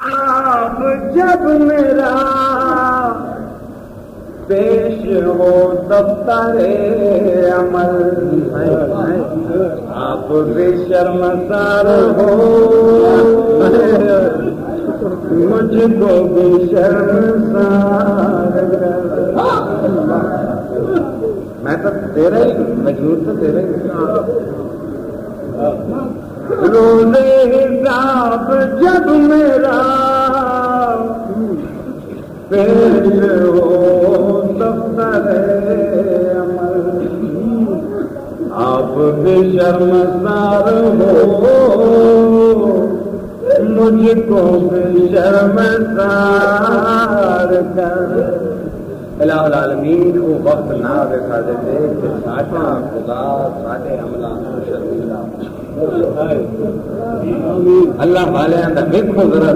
آپ جب میرا پیش ہو دفتر عمل آپ بے شرمسار ہو مجھ کو بے شرمسار میں تو تیرا ہی مجبور تو تیرا ہی روز حساب جب میرا پیش ہو دفتر عمل آپ بے شرمسار ہو مجھ کو بے شرمسار کر الہ العالمین وہ وقت نہ دکھا دیتے کہ ساٹھا خدا ساٹھے عملہ شرمندہ اللہ والے دیکھو ذرا